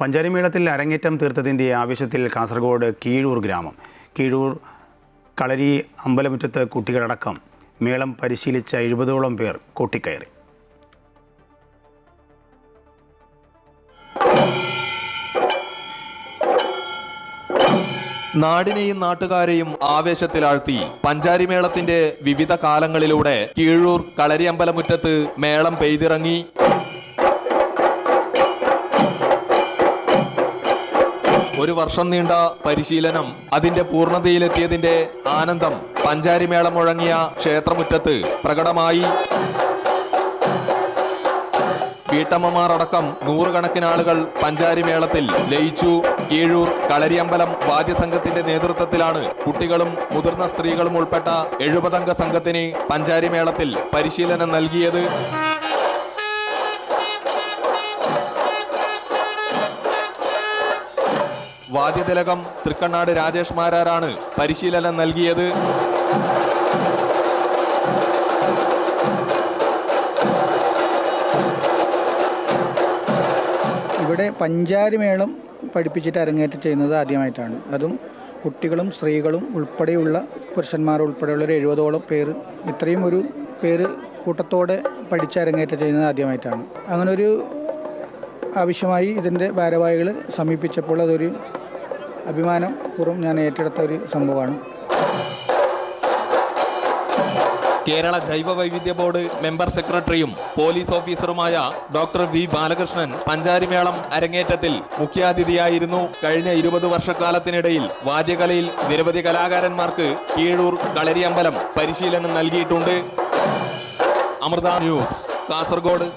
പഞ്ചാരിമേളത്തിൽ അരങ്ങേറ്റം തീർത്തതിൻ്റെ ആവേശത്തിൽ കാസർഗോഡ് കീഴൂർ ഗ്രാമം. കീഴൂർ കളരി അമ്പലമുറ്റത്ത് കുട്ടികളടക്കം മേളം പരിശീലിച്ച 70ഓളം പേർ കൊട്ടിക്കയറി. നാടിനെയും നാട്ടുകാരെയും ആവേശത്തിലാഴ്ത്തി പഞ്ചാരിമേളത്തിന്റെ വിവിധ കാലങ്ങളിലൂടെ കീഴൂർ കളരി അമ്പലമുറ്റത്ത് മേളം പെയ്തിറങ്ങി. ഒരു വർഷം നീണ്ട പരിശീലനം അതിന്റെ പൂർണ്ണതയിലെത്തിയതിന്റെ ആനന്ദം പഞ്ചാരിമേളം മുഴങ്ങിയ ക്ഷേത്രമുറ്റത്ത് പ്രകടമായി. വീട്ടമ്മമാർ അടക്കം നൂറുകണക്കിന് ആളുകൾ പഞ്ചാരിമേളത്തിൽ ലയിച്ചു. കീഴൂർ കളരിയമ്പലം വാദ്യസംഘത്തിന്റെ നേതൃത്വത്തിലാണ് കുട്ടികളും മുതിർന്ന സ്ത്രീകളും ഉൾപ്പെട്ട 70 അംഗ സംഘത്തിന് പഞ്ചാരിമേളത്തിൽ പരിശീലനം നൽകിയത്. വാദ്യതിലകം തൃക്കണ്ണാട് രാജേഷ് മാരാരാണ് പരിശീലനം നൽകിയത്. ഇവിടെ പഞ്ചാരിമേളം പഠിപ്പിച്ചിട്ട് അരങ്ങേറ്റം ചെയ്യുന്നത് ആദ്യമായിട്ടാണ്. അതും കുട്ടികളും സ്ത്രീകളും ഉൾപ്പെടെയുള്ള പുരുഷന്മാർ ഉൾപ്പെടെയുള്ള ഒരു 70ഓളം പേര്, ഇത്രയും ഒരു പേര് കൂട്ടത്തോടെ പഠിച്ച് അരങ്ങേറ്റം ചെയ്യുന്നത് ആദ്യമായിട്ടാണ്. അങ്ങനൊരു ആവശ്യമായി ഇതിൻ്റെ ഭാരവാഹികൾ സമീപിച്ചപ്പോൾ അതൊരു അഭിമാനപൂർവ്വം ഞാൻ ഏറ്റെടുത്ത ഒരു സംഭവമാണ്. കേരള ജൈവ വൈവിധ്യ ബോർഡ് മെമ്പർ സെക്രട്ടറിയും പോലീസ് ഓഫീസറുമായ ഡോക്ടർ വി ബാലകൃഷ്ണൻ പഞ്ചാരിമേളം അരങ്ങേറ്റത്തിൽ മുഖ്യാതിഥിയായിരുന്നു. കഴിഞ്ഞ 20 വർഷക്കാലത്തിനിടയിൽ വാദ്യകലയിൽ നിരവധി കലാകാരന്മാർക്ക് കീഴൂർ കളരി അമ്പലം പരിശീലനം നൽകിയിട്ടുണ്ട്. അമൃത ന്യൂസ്, കാസർഗോഡ്.